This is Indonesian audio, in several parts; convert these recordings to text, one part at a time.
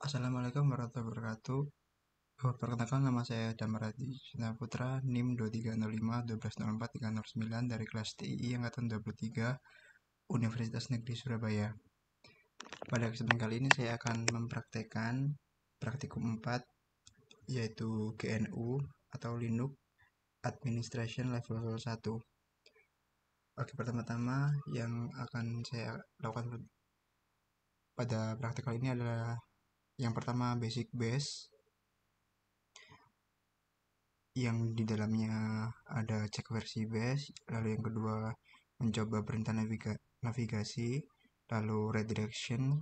Assalamualaikum warahmatullahi wabarakatuh. Perkenalkan, nama saya Damaradi Cina Putra, NIM 2305 1204309 dari kelas TII Angkatan 23 Universitas Negeri Surabaya. Pada kesempatan kali ini saya akan mempraktekkan praktikum 4, yaitu GNU atau Linux Administration Level 1. Oke, pertama-tama yang akan saya lakukan pada praktik kali ini adalah yang pertama basic base, yang di dalamnya ada cek versi base, lalu yang kedua mencoba perintah navigasi, lalu redirection,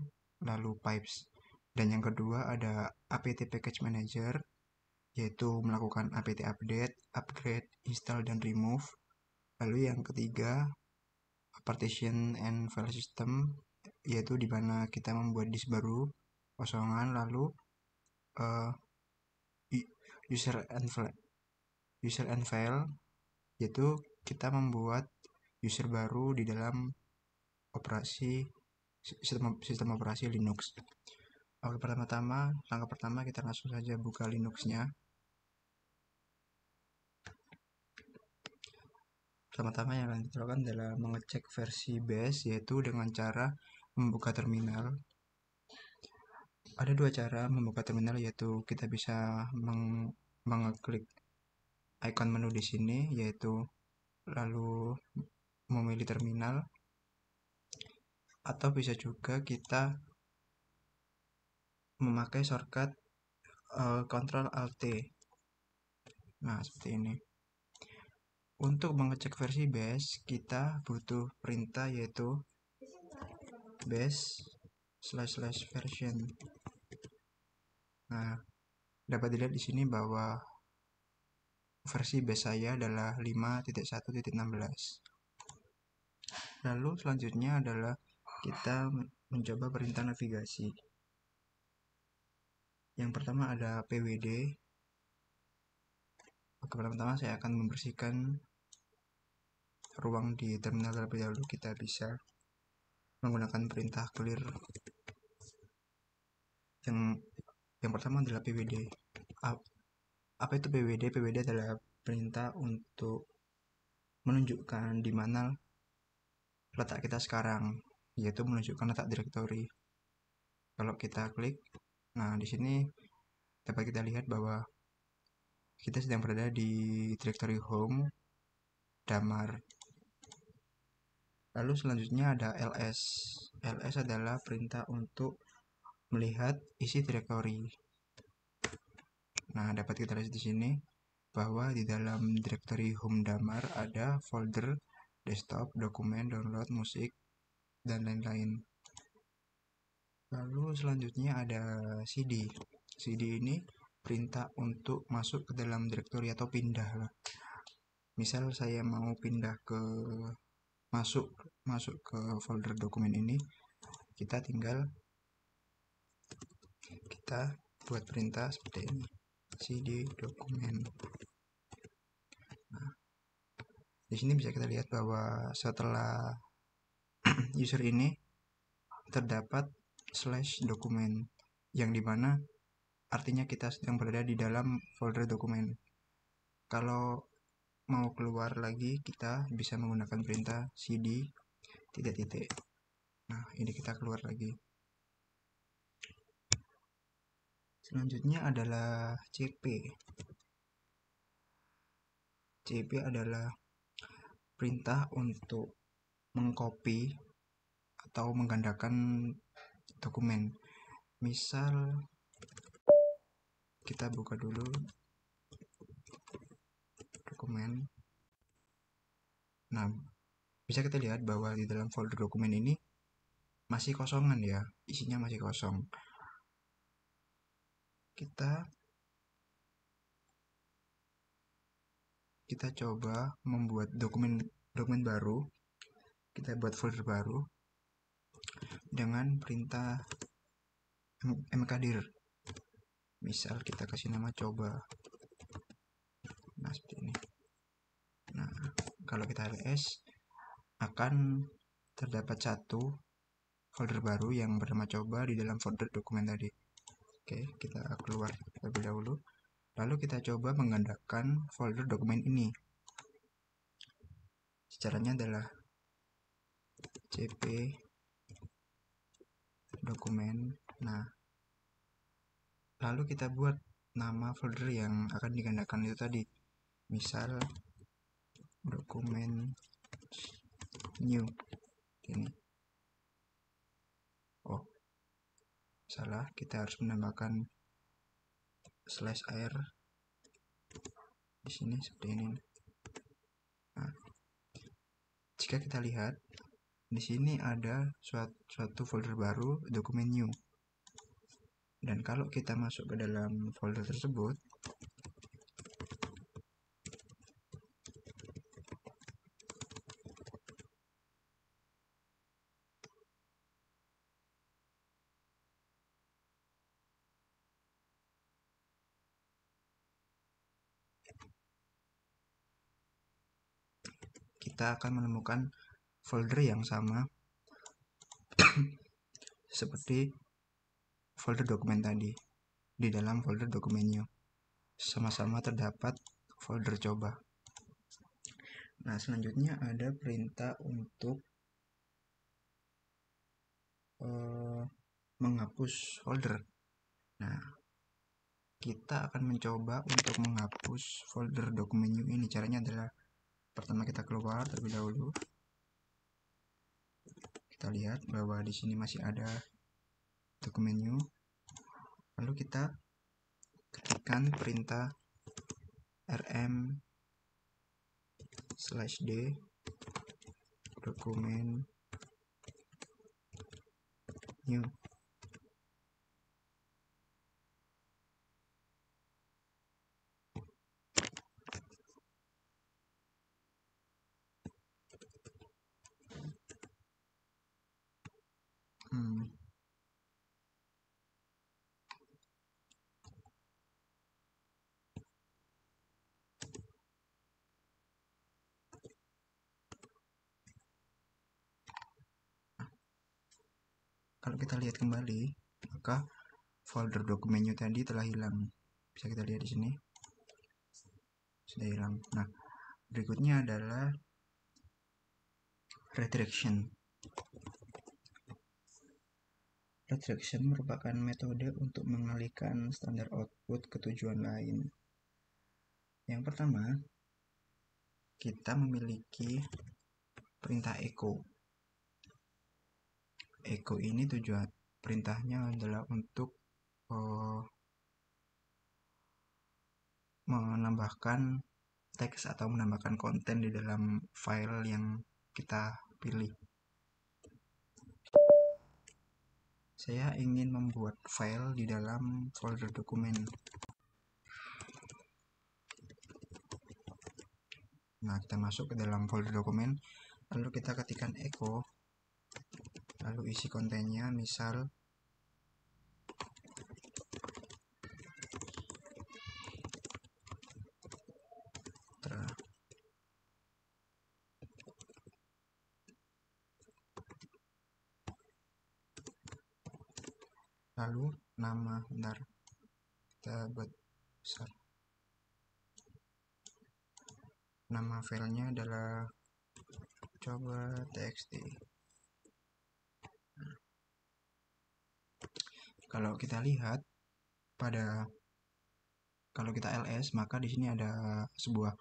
lalu pipes, dan yang kedua ada apt package manager, yaitu melakukan apt update, upgrade, install, dan remove. Lalu yang ketiga partition and file system, yaitu di mana kita membuat disk baru kosongan, lalu user and file, yaitu kita membuat user baru di dalam sistem operasi Linux. Oke, langkah pertama kita langsung saja buka Linux-nya. Pertama-tama yang akan kita lakukan adalah mengecek versi base, yaitu dengan cara membuka terminal. Ada dua cara membuka terminal, yaitu kita bisa mengeklik icon menu di sini, yaitu lalu memilih terminal, atau bisa juga kita memakai shortcut Ctrl Alt T. Nah, seperti ini. Untuk mengecek versi base, kita butuh perintah yaitu base/version. Nah, dapat dilihat di sini bahwa versi base saya adalah 5.1.16. Lalu selanjutnya adalah kita mencoba perintah navigasi. Yang pertama ada pwd. Oke, pertama saya akan membersihkan ruang di terminal terlebih dahulu. Kita bisa menggunakan perintah clear. Yang pertama adalah pwd. Apa itu pwd? Pwd adalah perintah untuk menunjukkan di mana letak kita sekarang, yaitu menunjukkan letak direktori. Kalau kita klik, nah di sini dapat kita lihat bahwa kita sedang berada di direktori home damar. Lalu selanjutnya ada ls. ls adalah perintah untuk melihat isi direktori. Nah, dapat kita lihat di sini bahwa di dalam direktori home damar ada folder desktop, dokumen, download, musik, dan lain-lain. Lalu selanjutnya ada cd. cd ini perintah untuk masuk ke dalam direktori atau pindah lah. Misal saya mau pindah ke masuk ke folder dokumen ini, kita tinggal buat perintah seperti ini, cd dokumen. Nah, di sini bisa kita lihat bahwa setelah user ini terdapat /dokumen, yang dimana artinya kita sedang berada di dalam folder dokumen. Kalau mau keluar lagi, kita bisa menggunakan perintah cd titik-titik. Nah, ini kita keluar lagi. Selanjutnya adalah cp. cp adalah perintah untuk mengcopy atau menggandakan dokumen. Misal kita buka dulu dokumen. Nah, bisa kita lihat bahwa di dalam folder dokumen ini masih kosongan ya, isinya masih kosong. Kita coba membuat dokumen baru. Kita buat folder baru dengan perintah mkdir. Misal kita kasih nama coba. Nah, seperti ini. Nah, kalau kita ls akan terdapat satu folder baru yang bernama coba di dalam folder dokumen tadi. Oke, kita keluar terlebih dahulu. Lalu kita coba menggunakan folder dokumen ini. Caranya adalah cp dokumen. Nah, lalu kita buat nama folder yang akan digandakan itu tadi. Misal dokumen new ini. Oh, salah, kita harus menambahkan /r di sini seperti ini. Nah, jika kita lihat di sini ada suatu folder baru, dokumen new. Dan kalau kita masuk ke dalam folder tersebut, kita akan menemukan folder yang sama seperti folder dokumen tadi. Di dalam folder dokumen new sama-sama terdapat folder coba. Nah, selanjutnya ada perintah untuk menghapus folder. Nah, kita akan mencoba untuk menghapus folder dokumen new ini. Caranya adalah pertama kita keluar terlebih dahulu. Kita lihat bahwa di sini masih ada dokumen new. Lalu kita ketikkan perintah rm/d dokumen new. Kalau kita lihat kembali, maka folder dokumennya tadi telah hilang. Bisa kita lihat di sini. Sudah hilang. Nah, berikutnya adalah redirection. Redirection merupakan metode untuk mengalihkan standar output ke tujuan lain. Yang pertama, kita memiliki perintah echo. Echo ini tujuan perintahnya adalah untuk menambahkan teks atau menambahkan konten di dalam file yang kita pilih. Saya ingin membuat file di dalam folder dokumen. Nah, kita masuk ke dalam folder dokumen, lalu kita ketikkan echo, lalu isi kontennya misal lalu nama, bentar, kita buat besar. Nama filenya adalah coba.txt. Kalau kita lihat kalau kita ls, maka di sini ada sebuah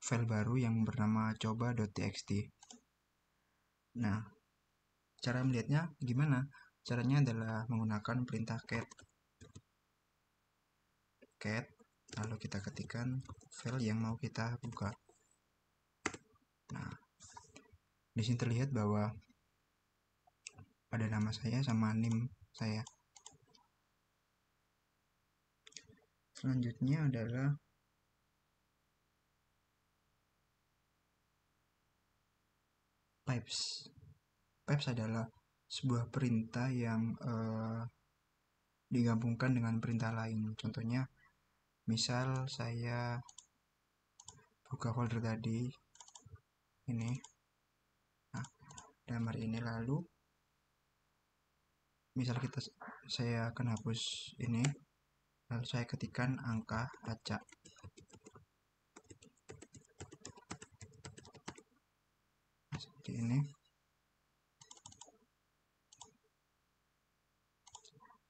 file baru yang bernama coba.txt. Nah, cara melihatnya gimana? Caranya adalah menggunakan perintah cat, lalu kita ketikkan file yang mau kita buka. Nah, di sini terlihat bahwa ada nama saya sama name saya. Selanjutnya adalah pipes. Pipes adalah sebuah perintah yang digabungkan dengan perintah lain. Contohnya, misal saya buka folder tadi ini, nah, gambar ini, lalu misal saya akan hapus ini, lalu saya ketikkan angka acak seperti ini.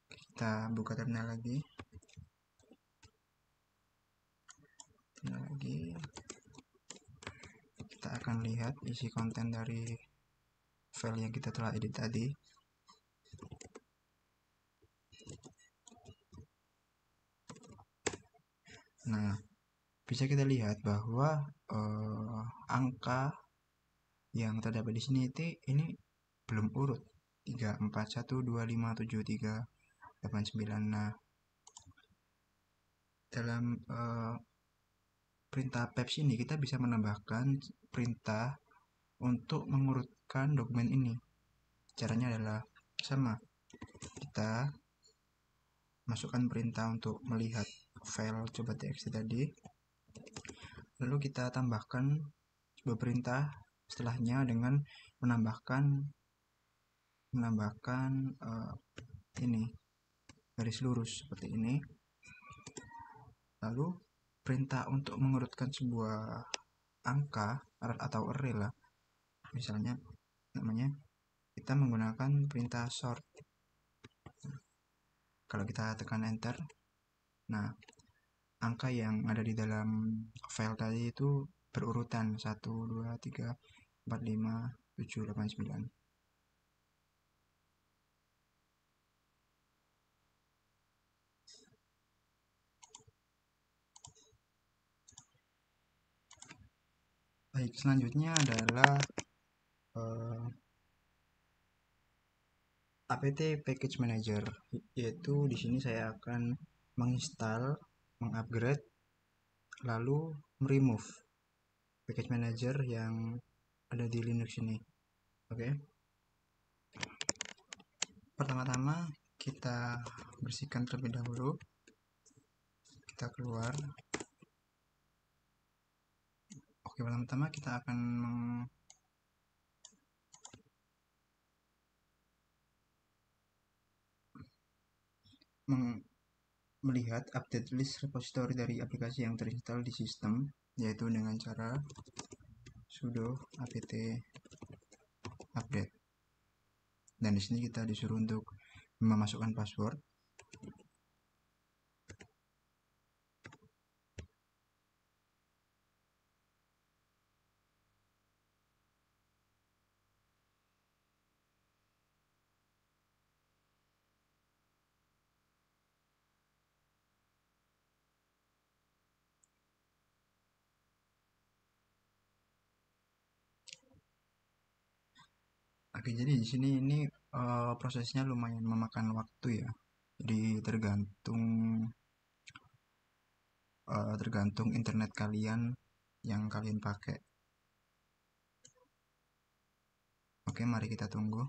Kita buka terminal lagi. Kita akan lihat isi konten dari file yang kita telah edit tadi. Nah, bisa kita lihat bahwa angka yang terdapat di sini ini belum urut 3, 4, 1, 2, 5, 7, 3, 8, 9. Nah, dalam perintah pipes ini kita bisa menambahkan perintah untuk mengurutkan dokumen ini. Caranya adalah sama, kita masukkan perintah untuk melihat file coba.txt tadi, lalu kita tambahkan sebuah perintah setelahnya dengan menambahkan ini garis lurus seperti ini. Lalu perintah untuk mengurutkan sebuah angka atau array lah, misalnya namanya, kita menggunakan perintah sort. Kalau kita tekan enter, nah angka yang ada di dalam file tadi itu berurutan 1, 2, 3, 4, 5, 7, 8, 9. Baik, selanjutnya adalah apt package manager, yaitu di sini saya akan menginstal, mengupgrade, lalu meremove package manager yang ada di Linux ini. Oke. Pertama-tama kita bersihkan terlebih dahulu. Kita keluar. Oke, pertama-tama kita akan melihat update list repository dari aplikasi yang terinstall di sistem, yaitu dengan cara sudo apt update. Dan di sini kita disuruh untuk memasukkan password. Oke, jadi di sini ini prosesnya lumayan memakan waktu ya. Jadi tergantung internet kalian yang kalian pakai. Oke, mari kita tunggu.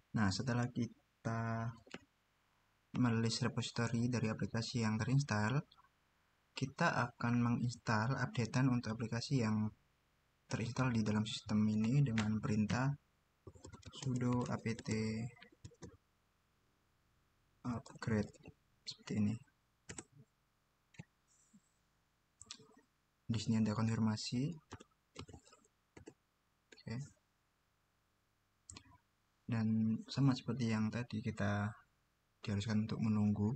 Nah, setelah kita melist repository dari aplikasi yang terinstall, kita akan menginstal updatean untuk aplikasi yang terinstall di dalam sistem ini dengan perintah sudo apt upgrade seperti ini. Di sini ada konfirmasi. Oke. Dan sama seperti yang tadi, kita diharuskan untuk menunggu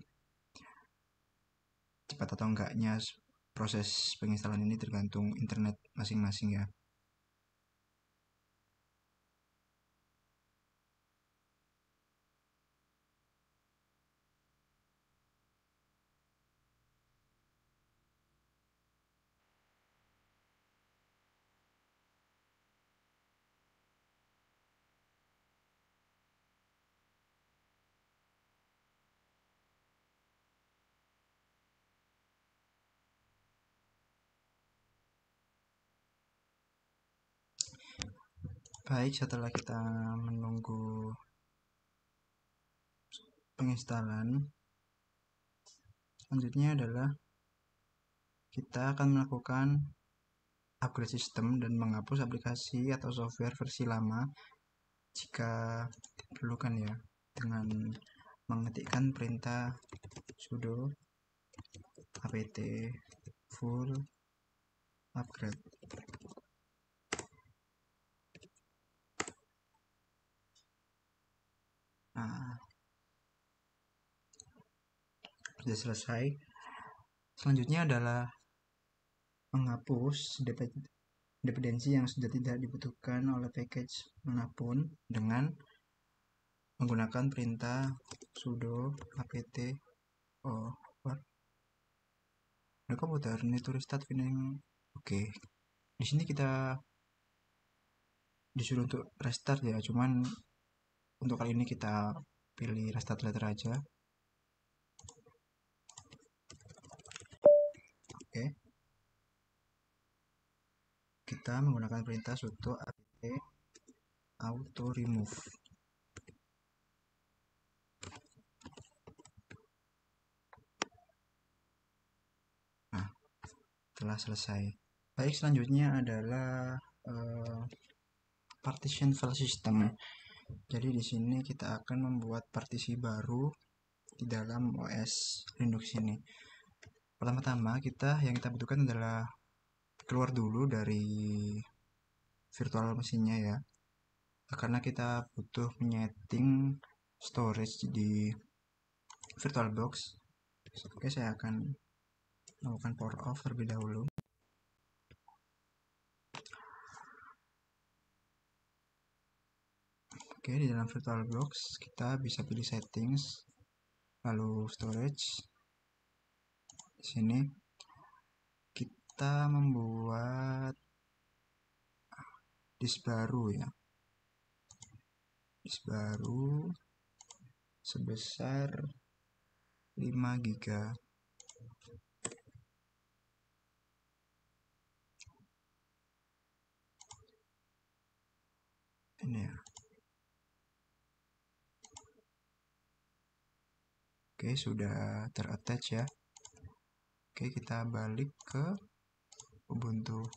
cepat atau enggaknya proses penginstalan ini tergantung internet masing-masing ya. Baik, setelah kita menunggu penginstalan, selanjutnya adalah kita akan melakukan upgrade sistem dan menghapus aplikasi atau software versi lama jika diperlukan ya, dengan mengetikkan perintah sudo apt full upgrade. Nah, sudah selesai. Selanjutnya adalah menghapus dependensi yang sudah tidak dibutuhkan oleh package manapun dengan menggunakan perintah sudo apt over the komputer need to restart winning. Oke, di sini kita disuruh untuk restart ya, cuman untuk kali ini kita pilih restart letter aja. Oke, kita menggunakan perintah sudo apt auto remove. Nah, telah selesai. Baik, selanjutnya adalah partition file system. Jadi di sini kita akan membuat partisi baru di dalam OS Linux ini. Pertama-tama yang kita butuhkan adalah keluar dulu dari virtual mesinnya ya, karena kita butuh menyeting storage di VirtualBox. Oke, saya akan melakukan power off terlebih dahulu. Oke, di dalam VirtualBox kita bisa pilih settings, lalu storage. Di sini kita membuat disk baru ya, disk baru sebesar 5 GB. Ini ya. Oke, sudah terattach ya. Oke, kita balik ke Ubuntu.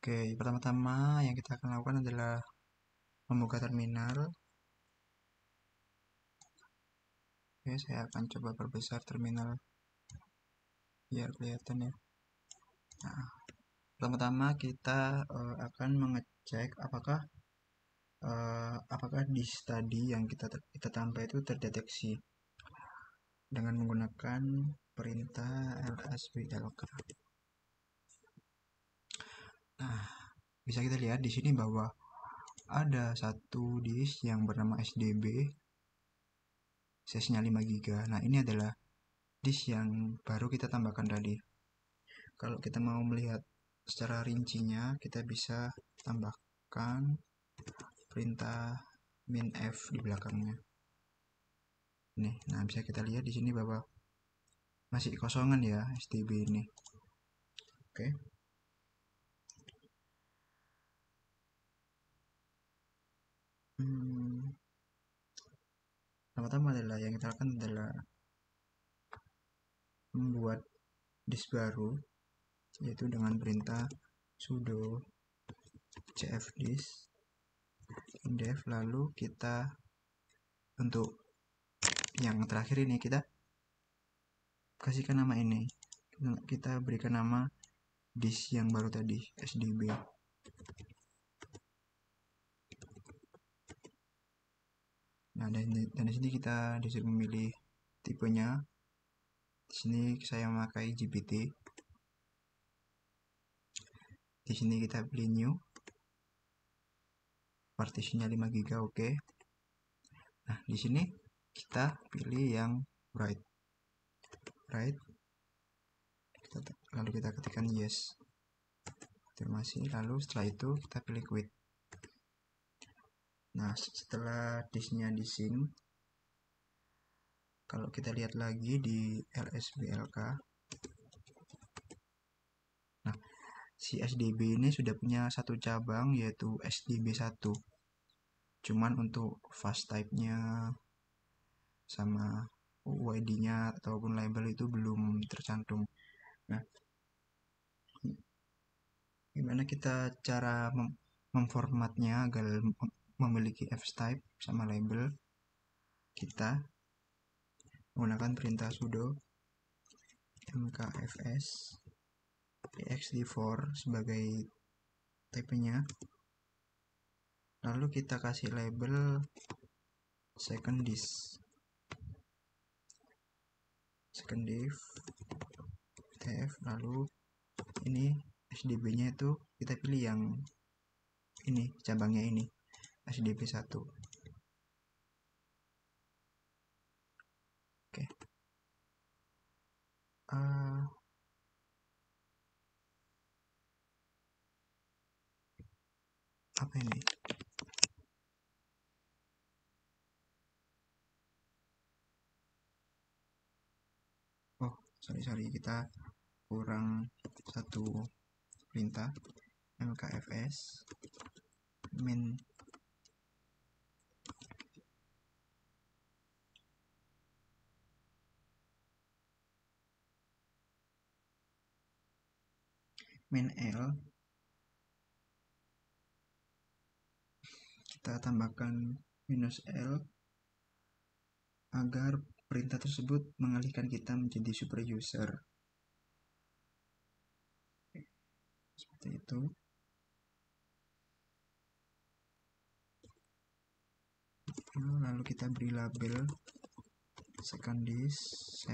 Oke, pertama-tama yang kita akan lakukan adalah membuka terminal. Oke, saya akan coba perbesar terminal biar kelihatan ya. Nah, pertama-tama kita akan mengecek apakah disk tadi yang kita tambah itu terdeteksi dengan menggunakan perintah lsblk. Nah, bisa kita lihat di sini bahwa ada satu disk yang bernama SDB, size-nya 5 GB. Nah, ini adalah disk yang baru kita tambahkan tadi. Kalau kita mau melihat secara rincinya, kita bisa tambahkan perintah -f di belakangnya. Nih, nah bisa kita lihat di sini bahwa masih kosongan ya SDB ini. Oke. Pertama adalah yang kita lakukan adalah membuat disk baru, yaitu dengan perintah sudo cfdisk indef. Lalu kita untuk yang terakhir ini kita kasihkan nama ini, kita berikan nama disk yang baru tadi, SDB. Nah, dan di sini kita disuruh memilih tipenya. Di sini saya memakai GPT. Di sini kita pilih new, partisinya 5 GB, oke. Nah, di sini kita pilih yang write, lalu kita ketikkan yes, konfirmasi. Lalu setelah itu kita pilih quit. Nah, setelah disknya di sync, kalau kita lihat lagi di lsblk, nah si SDB ini sudah punya satu cabang, yaitu SDB1. Cuman untuk fast type-nya sama UID-nya ataupun label itu belum tercantum. Nah, gimana kita cara memformatnya agar memiliki ftype sama label? Kita menggunakan perintah sudo mkfs ext4 sebagai type-nya. Lalu kita kasih label second disk, tf. Lalu ini SDB-nya itu kita pilih yang ini, cabangnya ini, SDB1. Oke. Apa ini? Oh, sorry, kita kurang satu perintah, mkfs main L, kita tambahkan -L agar perintah tersebut mengalihkan kita menjadi super user. Seperti itu. Lalu kita beri label second disk.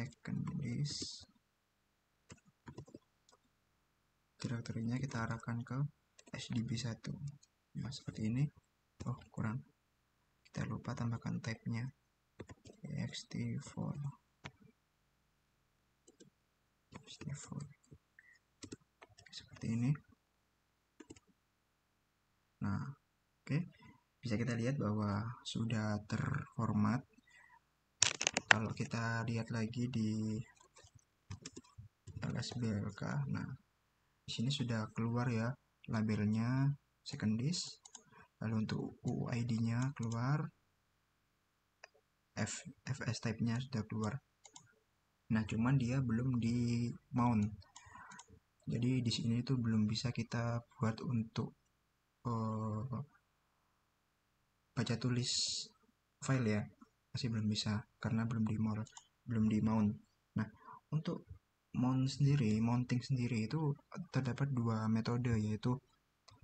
Direktorinya kita arahkan ke SDB1. Nah, seperti ini. Oh, kurang. Kita lupa tambahkan type-nya, ext4. Seperti ini. Nah, oke. Bisa kita lihat bahwa sudah terformat. Kalau kita lihat lagi di lsblk, nah di sini sudah keluar ya labelnya second disk. Lalu untuk UID-nya keluar, fs type-nya sudah keluar. Nah, cuman dia belum di mount. Jadi di sini itu belum bisa kita buat untuk baca tulis file ya, masih belum bisa karena belum di mount. Nah, untuk mounting sendiri itu terdapat dua metode, yaitu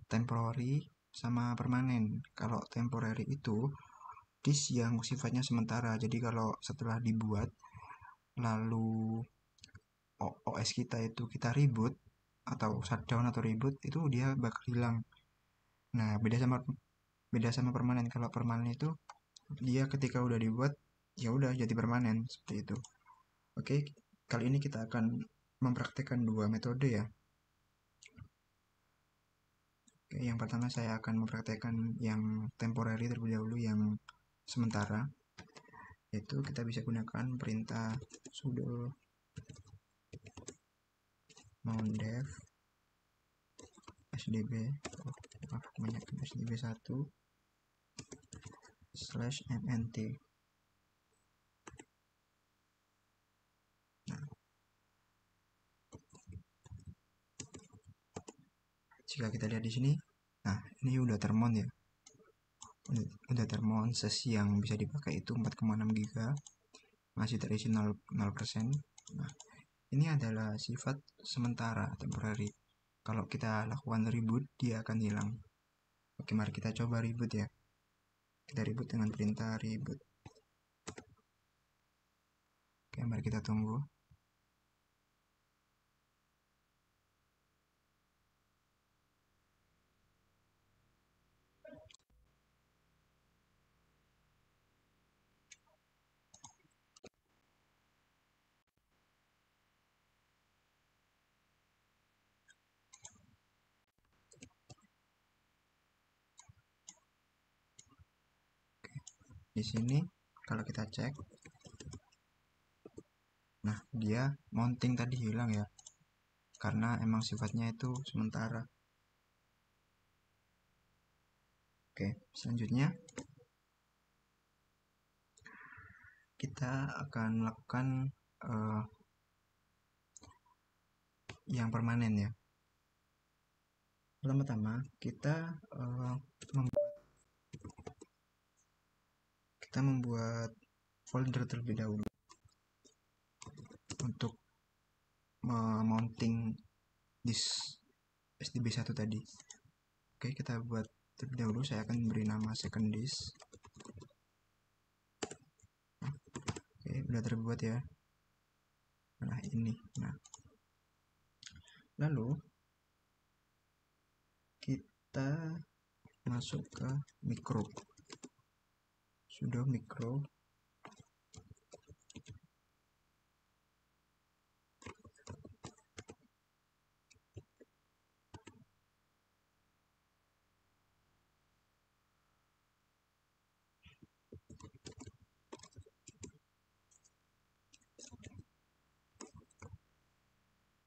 temporary sama permanen. Kalau temporary itu disk yang sifatnya sementara, jadi kalau setelah dibuat lalu OS kita itu kita reboot atau shutdown atau reboot, itu dia bakal hilang. Nah, beda sama permanen. Kalau permanen itu dia ketika udah dibuat ya udah jadi permanen, seperti itu. Oke, kali ini kita akan mempraktekkan dua metode ya. Oke, yang pertama saya akan mempraktekkan yang temporary terlebih dahulu, yang sementara. Yaitu kita bisa gunakan perintah sudo moundev sdb banyak sdb1/mnt. Nah, jika kita lihat di sini, nah ini udah termount ya, udah termount. Sesi yang bisa dipakai itu 4,6 GB, masih terisi 0%. Nah, ini adalah sifat sementara, temporary. Kalau kita lakukan reboot, dia akan hilang. Oke, mari kita coba reboot ya. Kita reboot dengan perintah reboot. Oke, mari kita tunggu. Di sini kalau kita cek, nah dia mounting tadi hilang ya, karena emang sifatnya itu sementara. Oke, selanjutnya kita akan melakukan yang permanen ya. Pertama-tama kita membuat folder terlebih dahulu untuk memounting disk SDB1 tadi. Oke, kita buat terlebih dahulu. Saya akan beri nama second disk. Oke, udah terbuat ya. Nah, ini. Nah, lalu kita masuk ke micro, sudo micro.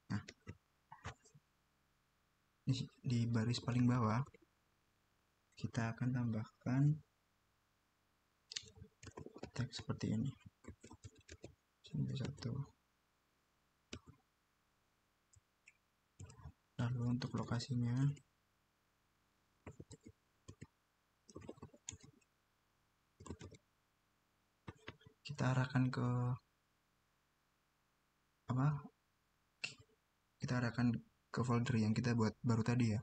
Nah, di baris paling bawah kita akan tambahkan teks seperti ini, SDB1. Lalu untuk lokasinya kita arahkan ke folder yang kita buat baru tadi ya.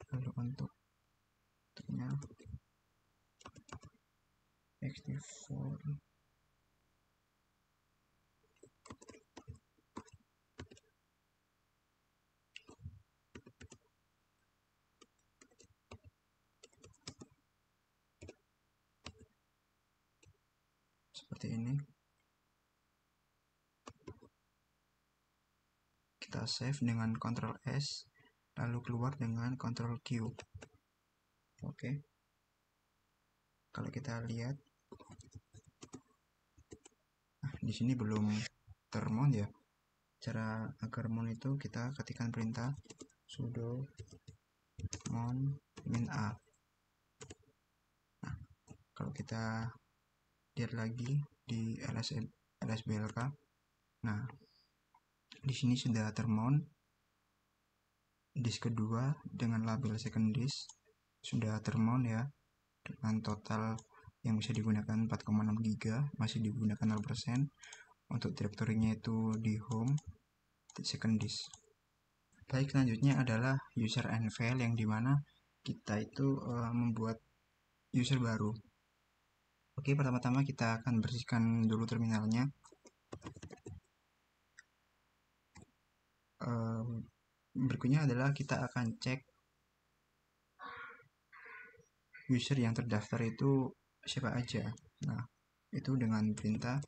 Lalu untuknya ext4 seperti ini. Kita save dengan Ctrl S, lalu keluar dengan Ctrl Q. Oke. Kalau kita lihat, nah, di sini belum termount ya. Cara agar mount itu kita ketikkan perintah sudo mount -a. Nah, kalau kita lihat lagi di lsblk, nah di sini sudah termount disk kedua dengan label second disk, sudah termount ya, dengan total yang bisa digunakan 4,6 GB, masih digunakan 0%. Untuk direktorinya itu di home second disk. Baik, selanjutnya adalah user and file, yang dimana kita itu membuat user baru. Oke, pertama-tama kita akan bersihkan dulu terminalnya. Berikutnya adalah kita akan cek user yang terdaftar itu siapa aja. Nah, itu dengan perintah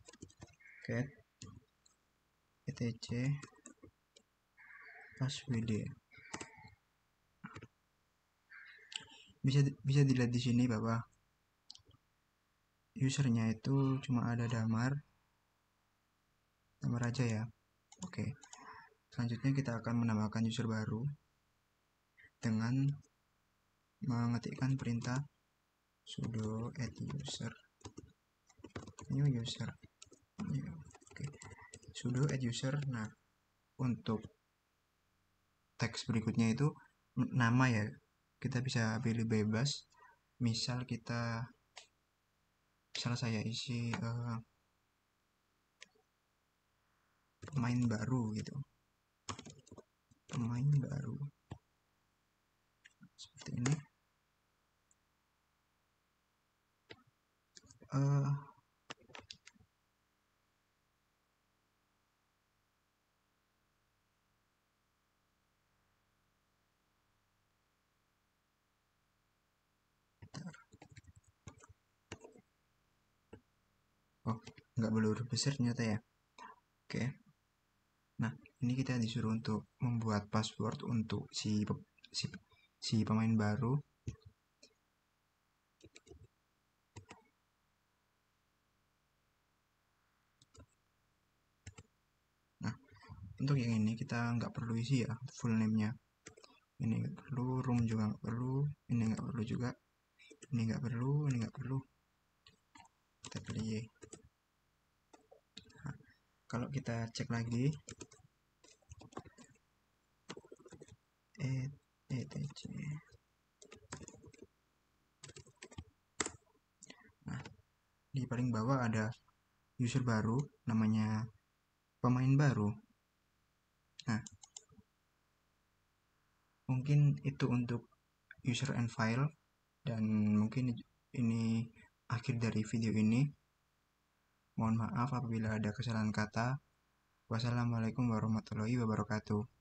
get etc passwd. Bisa dilihat di sini bahwa usernya itu cuma ada Damar, nama raja ya. Oke, selanjutnya kita akan menambahkan user baru dengan mengetikkan perintah sudo add user new user. Oke, sudo add user. Nah, untuk teks berikutnya itu nama ya, kita bisa pilih bebas. Misal saya isi pemain baru gitu, pemain baru seperti ini. Oh, nggak boleh huruf besar ternyata ya. Oke, nah ini kita disuruh untuk membuat password untuk si pemain baru. Nah, untuk yang ini kita nggak perlu isi ya full name-nya. Ini nggak perlu, room juga nggak perlu, ini nggak perlu juga, ini nggak perlu, ini nggak perlu. Kita pilih Y. Nah, kalau kita cek lagi etc. Nah, di paling bawah ada user baru namanya pemain baru. Nah, mungkin itu untuk user and file, dan mungkin ini akhir dari video ini. Mohon maaf apabila ada kesalahan kata. Wassalamualaikum warahmatullahi wabarakatuh.